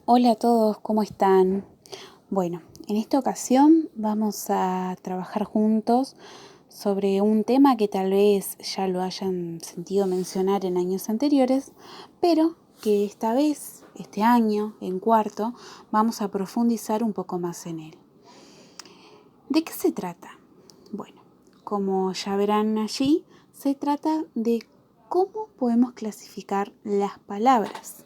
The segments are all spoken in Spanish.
Hola a todos, ¿cómo están? Bueno, en esta ocasión vamos a trabajar juntos sobre un tema que tal vez ya lo hayan sentido mencionar en años anteriores, pero que esta vez, este año, en cuarto, vamos a profundizar un poco más en él. ¿De qué se trata? Bueno, como ya verán allí, se trata de cómo podemos clasificar las palabras.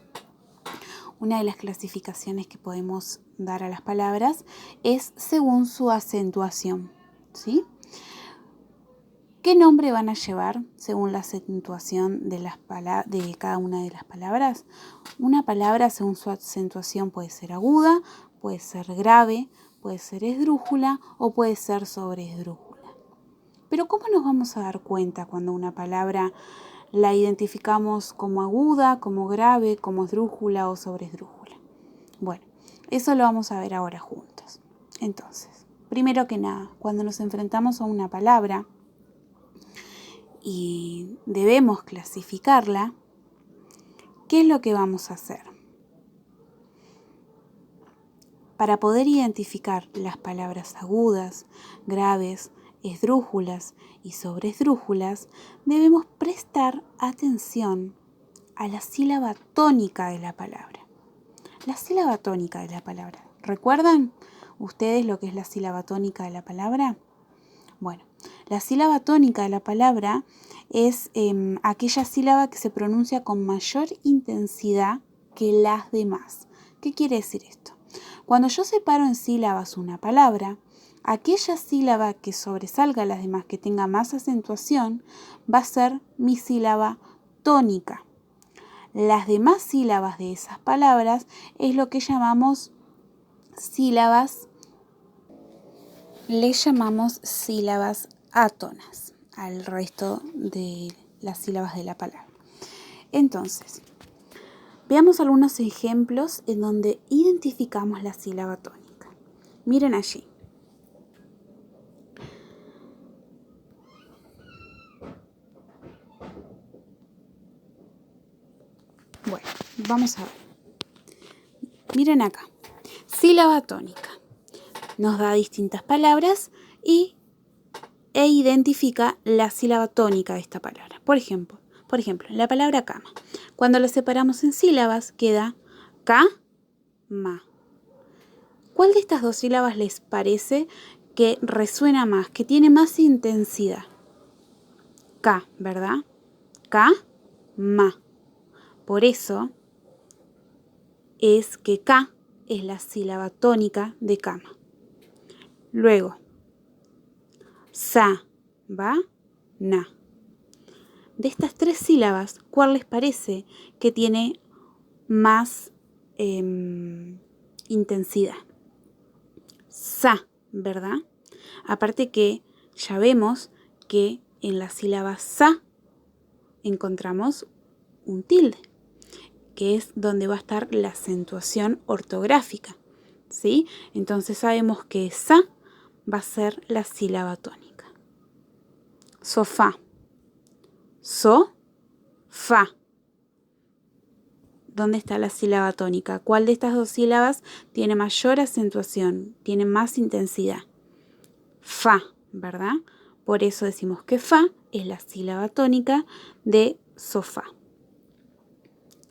Una de las clasificaciones que podemos dar a las palabras es según su acentuación, ¿sí? ¿Qué nombre van a llevar según la acentuación de cada una de las palabras? Una palabra según su acentuación puede ser aguda, puede ser grave, puede ser esdrújula o puede ser sobreesdrújula. Pero ¿cómo nos vamos a dar cuenta cuando una palabra la identificamos como aguda, como grave, como esdrújula o sobreesdrújula? Bueno, eso lo vamos a ver ahora juntos. Entonces, primero que nada, cuando nos enfrentamos a una palabra y debemos clasificarla, ¿qué es lo que vamos a hacer? Para poder identificar las palabras agudas, graves, esdrújulas y sobreesdrújulas, debemos prestar atención a la sílaba tónica de la palabra. La sílaba tónica de la palabra. ¿Recuerdan ustedes lo que es la sílaba tónica de la palabra? Bueno, la sílaba tónica de la palabra es aquella sílaba que se pronuncia con mayor intensidad que las demás. ¿Qué quiere decir esto? Cuando yo separo en sílabas una palabra, aquella sílaba que sobresalga a las demás, que tenga más acentuación, va a ser mi sílaba tónica. Las demás sílabas de esas palabras es lo que llamamos sílabas, le llamamos sílabas átonas al resto de las sílabas de la palabra. Entonces, veamos algunos ejemplos en donde identificamos la sílaba tónica. Miren allí. Bueno, vamos a ver. Miren acá. Sílaba tónica. Nos da distintas palabras e identifica la sílaba tónica de esta palabra. Por ejemplo, la palabra cama. Cuando la separamos en sílabas queda ca-ma. ¿Cuál de estas dos sílabas les parece que resuena más, que tiene más intensidad? Ka, ¿verdad? Ka-ma. Por eso es que ka es la sílaba tónica de cama. Luego, sa-ba-na. De estas tres sílabas, ¿cuál les parece que tiene más intensidad? Sa, ¿verdad? Aparte que ya vemos que en la sílaba sa encontramos un tilde, que es donde va a estar la acentuación ortográfica, ¿sí? Entonces sabemos que sa va a ser la sílaba tónica. Sofá. So-fa. ¿Dónde está la sílaba tónica? ¿Cuál de estas dos sílabas tiene mayor acentuación, tiene más intensidad? Fa, ¿verdad? Por eso decimos que fa es la sílaba tónica de sofá.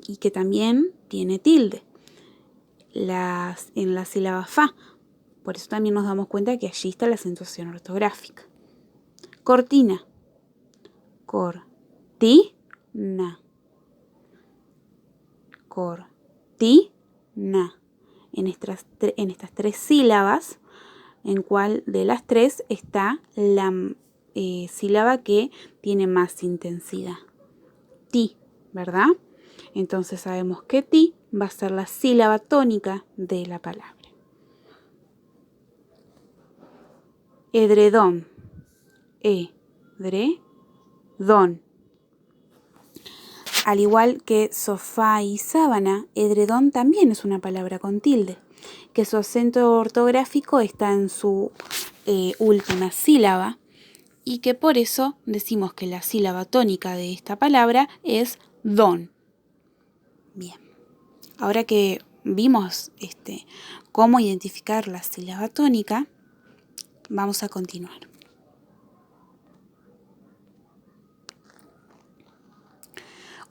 Y que también tiene tilde en la sílaba fa. Por eso también nos damos cuenta que allí está la acentuación ortográfica. Cortina. Cortina. Cortina. En estas tres sílabas, en cuál de las tres está la sílaba que tiene más intensidad. Ti, ¿verdad? Entonces sabemos que ti va a ser la sílaba tónica de la palabra. Edredón. Edredón. Al igual que sofá y sábana, edredón también es una palabra con tilde, que su acento ortográfico está en su última sílaba y que por eso decimos que la sílaba tónica de esta palabra es don. Bien, ahora que vimos cómo identificar la sílaba tónica, vamos a continuar.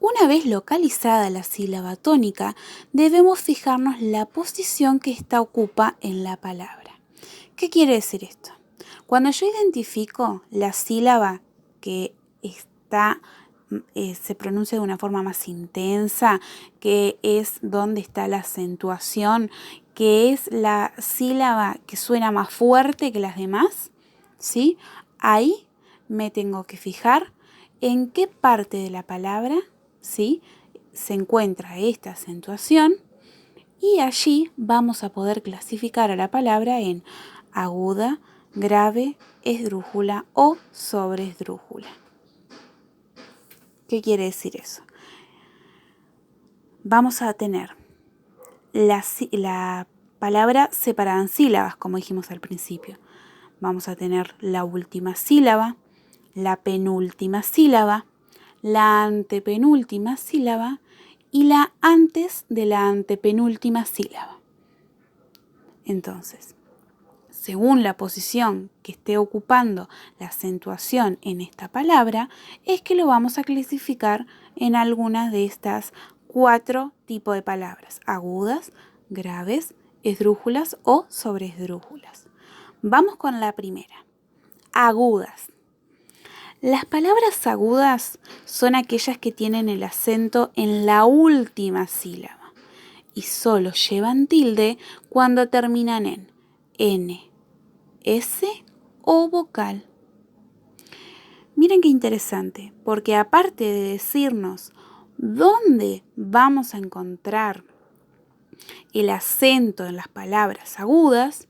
Una vez localizada la sílaba tónica, debemos fijarnos la posición que ésta ocupa en la palabra. ¿Qué quiere decir esto? Cuando yo identifico la sílaba que se pronuncia de una forma más intensa, que es donde está la acentuación, que es la sílaba que suena más fuerte que las demás, ¿sí? Ahí me tengo que fijar en qué parte de la palabra, ¿sí?, se encuentra esta acentuación, y allí vamos a poder clasificar a la palabra en aguda, grave, esdrújula o sobreesdrújula. ¿Qué quiere decir eso? Vamos a tener la palabra separada en sílabas, como dijimos al principio. Vamos a tener la última sílaba, la penúltima sílaba, la antepenúltima sílaba y la antes de la antepenúltima sílaba. Entonces, según la posición que esté ocupando la acentuación en esta palabra, es que lo vamos a clasificar en algunas de estas 4 tipos de palabras: agudas, graves, esdrújulas o sobreesdrújulas. Vamos con la primera, agudas. Las palabras agudas son aquellas que tienen el acento en la última sílaba y solo llevan tilde cuando terminan en N, S o vocal. Miren qué interesante, porque aparte de decirnos dónde vamos a encontrar el acento en las palabras agudas,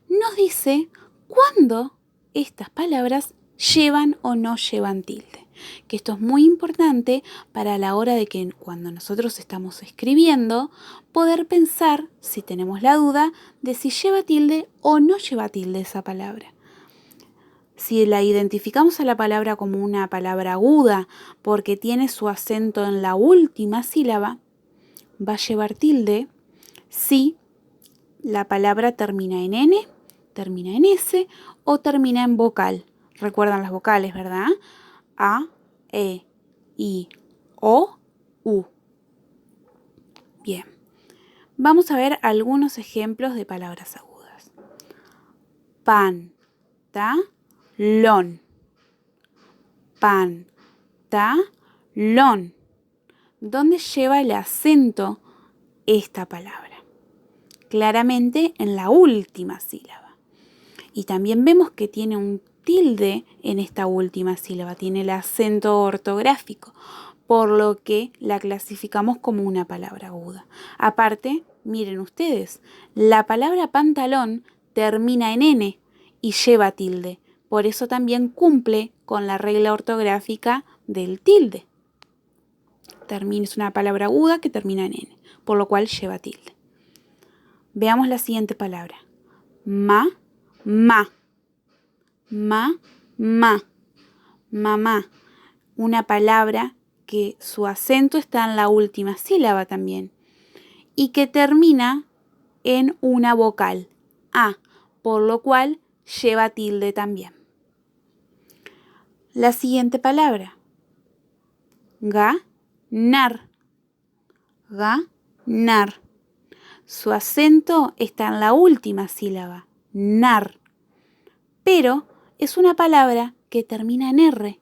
nos dice cuándo estas palabras llevan o no llevan tilde. Que esto es muy importante para la hora de que cuando nosotros estamos escribiendo, poder pensar, si tenemos la duda, de si lleva tilde o no lleva tilde esa palabra. Si la identificamos a la palabra como una palabra aguda porque tiene su acento en la última sílaba, va a llevar tilde si la palabra termina en N, termina en S o termina en vocal. Recuerdan las vocales, ¿verdad? A, E, I, O, U. Bien. Vamos a ver algunos ejemplos de palabras agudas. Pantalón. Pantalón. ¿Dónde lleva el acento esta palabra? Claramente en la última sílaba. Y también vemos que tiene un tilde en esta última sílaba, tiene el acento ortográfico, por lo que la clasificamos como una palabra aguda. Aparte, miren ustedes, la palabra pantalón termina en N y lleva tilde, por eso también cumple con la regla ortográfica del tilde. Es una palabra aguda que termina en N, por lo cual lleva tilde. Veamos la siguiente palabra. Ma. Mamá. Una palabra que su acento está en la última sílaba también y que termina en una vocal, A, por lo cual lleva tilde también. La siguiente palabra. Ganar. Su acento está en la última sílaba, nar, pero es una palabra que termina en R,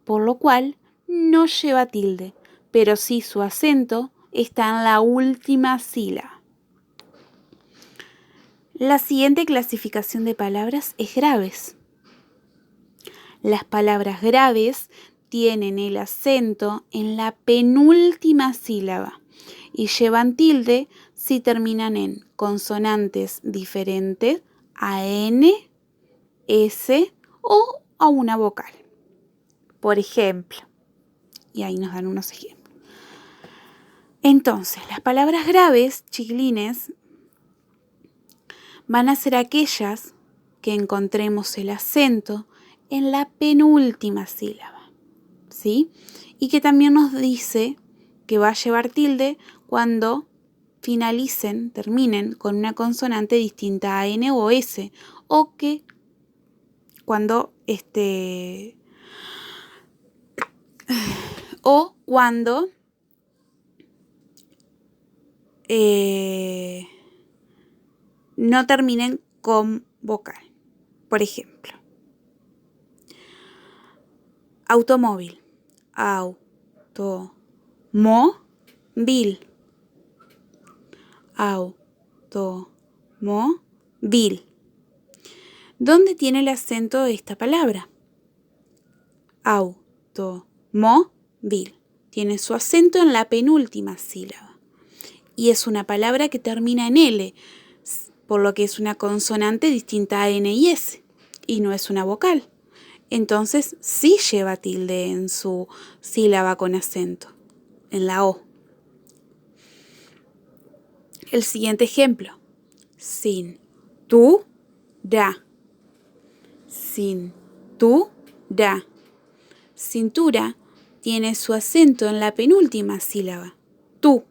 por lo cual no lleva tilde, pero sí su acento está en la última sílaba. La siguiente clasificación de palabras es graves. Las palabras graves tienen el acento en la penúltima sílaba y llevan tilde si terminan en consonantes diferentes a N, S o a una vocal. Por ejemplo, y ahí nos dan unos ejemplos. Entonces, las palabras graves, chiquilines, van a ser aquellas que encontremos el acento en la penúltima sílaba, ¿sí? Y que también nos dice que va a llevar tilde cuando terminen con una consonante distinta a N o S, o que cuando no terminen con vocal. Por ejemplo, automóvil, automóvil, automóvil. ¿Dónde tiene el acento esta palabra? Automóvil. Tiene su acento en la penúltima sílaba. Y es una palabra que termina en L, por lo que es una consonante distinta a N y S, y no es una vocal. Entonces sí lleva tilde en su sílaba con acento, en la O. El siguiente ejemplo. Cintura. Cintura. Cintura tiene su acento en la penúltima sílaba, tú.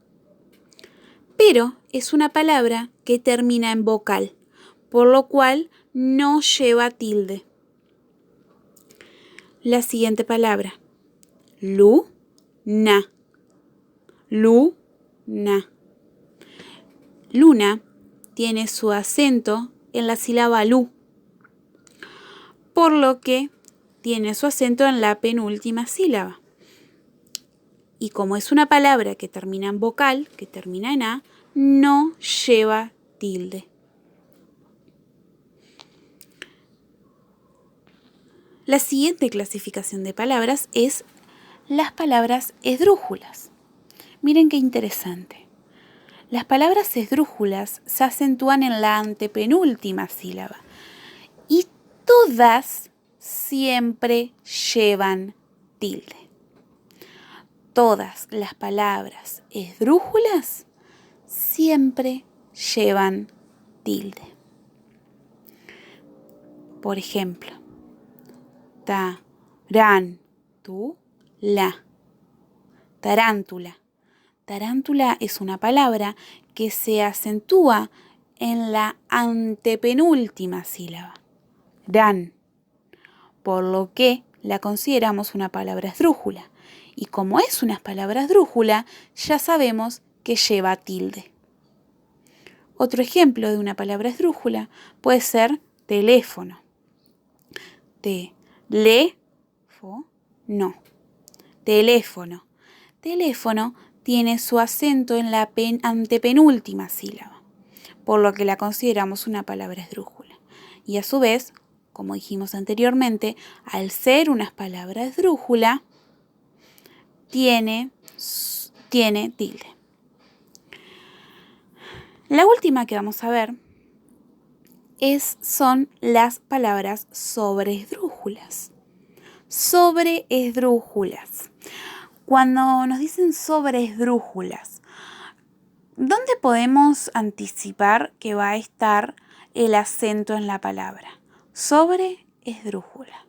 Pero es una palabra que termina en vocal, por lo cual no lleva tilde. La siguiente palabra. Luna. Luna. Luna tiene su acento en la sílaba lu, por lo que tiene su acento en la penúltima sílaba. Y como es una palabra que termina en vocal, que termina en A, no lleva tilde. La siguiente clasificación de palabras es las palabras esdrújulas. Miren qué interesante. Las palabras esdrújulas se acentúan en la antepenúltima sílaba y todas siempre llevan tilde. Todas las palabras esdrújulas siempre llevan tilde. Por ejemplo, tarántula. Tarántula es una palabra que se acentúa en la antepenúltima sílaba, por lo que la consideramos una palabra esdrújula. Y como es una palabra esdrújula, ya sabemos que lleva tilde. Otro ejemplo de una palabra esdrújula puede ser teléfono. Teléfono. Teléfono tiene su acento en la antepenúltima sílaba, por lo que la consideramos una palabra esdrújula. Y a su vez, como dijimos anteriormente, al ser una palabra esdrújula, tiene tilde. La última que vamos a ver son las palabras sobreesdrújulas. Sobreesdrújulas. Cuando nos dicen sobreesdrújulas, ¿dónde podemos anticipar que va a estar el acento en la palabra? Sobreesdrújula.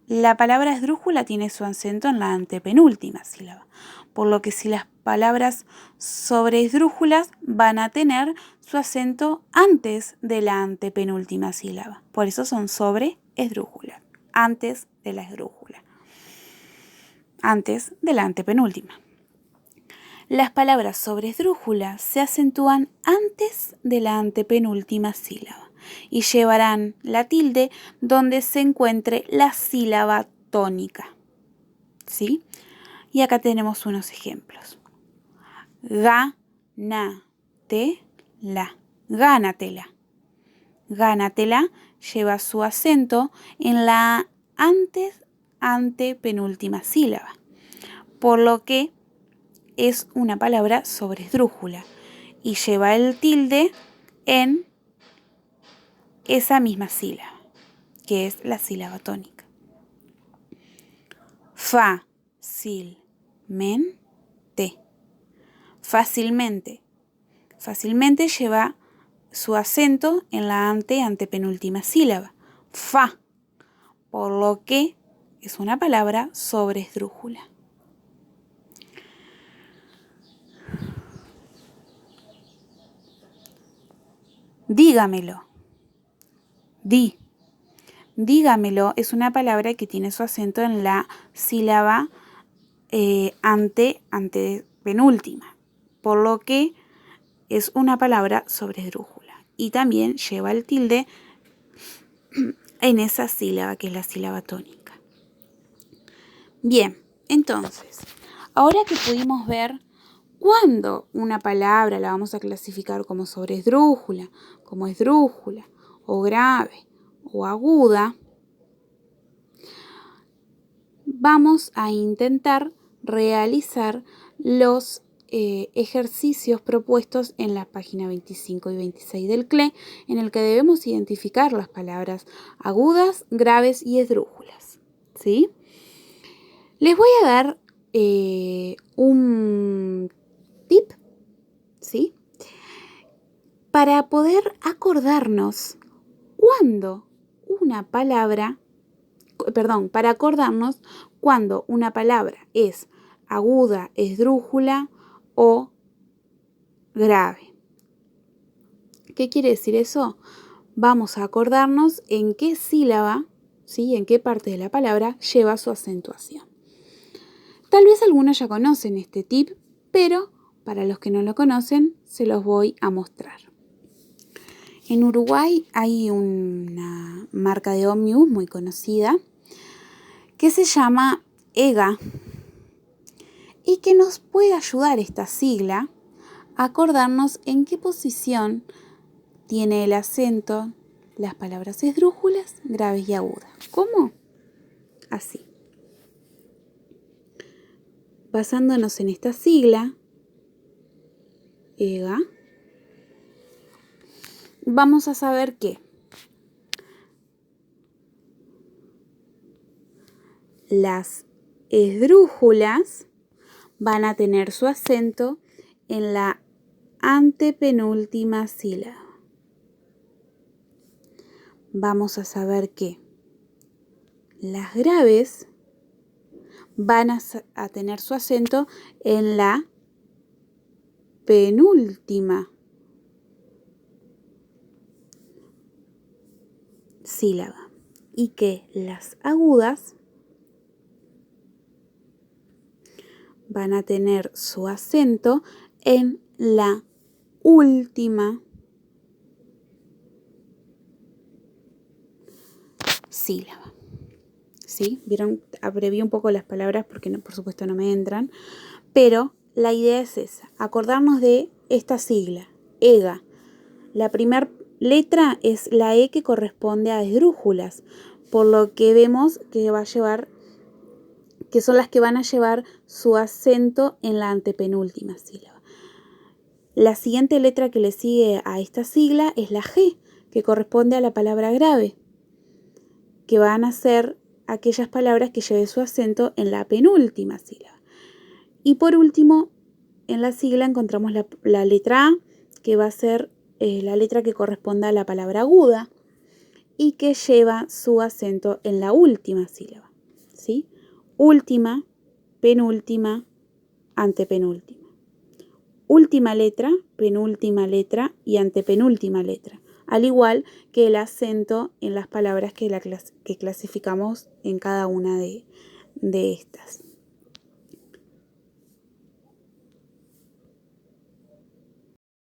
La palabra esdrújula tiene su acento en la antepenúltima sílaba, por lo que si las palabras sobreesdrújulas van a tener su acento antes de la antepenúltima sílaba. Por eso son sobreesdrújulas, antes de la esdrújula, antes de la antepenúltima. Las palabras sobreesdrújulas se acentúan antes de la antepenúltima sílaba y llevarán la tilde donde se encuentre la sílaba tónica. ¿Sí? Y acá tenemos unos ejemplos. Gánatela. Gánatela. Gánatela lleva su acento en la antepenúltima sílaba, por lo que es una palabra sobreesdrújula y lleva el tilde en esa misma sílaba, que es la sílaba tónica. Fácilmente. Fácilmente. Fácilmente lleva su acento en la antepenúltima sílaba, fa, por lo que es una palabra sobreesdrújula. Dígamelo. Dígamelo es una palabra que tiene su acento en la sílaba antepenúltima, por lo que es una palabra sobre esdrújula. Y también lleva el tilde en esa sílaba, que es la sílaba tónica. Bien, entonces, ahora que pudimos ver cuándo una palabra la vamos a clasificar como sobre esdrújula, como esdrújula, o grave, o aguda, vamos a intentar realizar los ejercicios propuestos en la página 25 y 26 del CLE, en el que debemos identificar las palabras agudas, graves y esdrújulas, ¿sí? Les voy a dar un tip, ¿sí? Para poder acordarnos para acordarnos cuando una palabra es aguda, esdrújula o grave. ¿Qué quiere decir eso? Vamos a acordarnos en qué sílaba, ¿sí? En qué parte de la palabra lleva su acentuación. Tal vez algunos ya conocen este tip, pero para los que no lo conocen, se los voy a mostrar. En Uruguay hay una marca de ómnibus muy conocida que se llama EGA y que nos puede ayudar esta sigla a acordarnos en qué posición tiene el acento las palabras esdrújulas, graves y agudas. ¿Cómo? Así. Basándonos en esta sigla, EGA, vamos a saber que las esdrújulas van a tener su acento en la antepenúltima sílaba. Vamos a saber que las graves van a tener su acento en la penúltima sílaba y que las agudas van a tener su acento en la última sílaba. ¿Sí? ¿Vieron? Abrevié un poco las palabras porque por supuesto no me entran, pero la idea es esa, acordarnos de esta sigla, EGA. La primera letra es la E que corresponde a esdrújulas, por lo que vemos que va a llevar, que son las que van a llevar su acento en la antepenúltima sílaba. La siguiente letra que le sigue a esta sigla es la G, que corresponde a la palabra grave, que van a ser aquellas palabras que lleven su acento en la penúltima sílaba. Y por último, en la sigla encontramos la letra A, que va a ser la letra que corresponde a la palabra aguda y que lleva su acento en la última sílaba, ¿sí? Última, penúltima, antepenúltima. Última letra, penúltima letra y antepenúltima letra, al igual que el acento en las palabras que clasificamos en cada una de estas.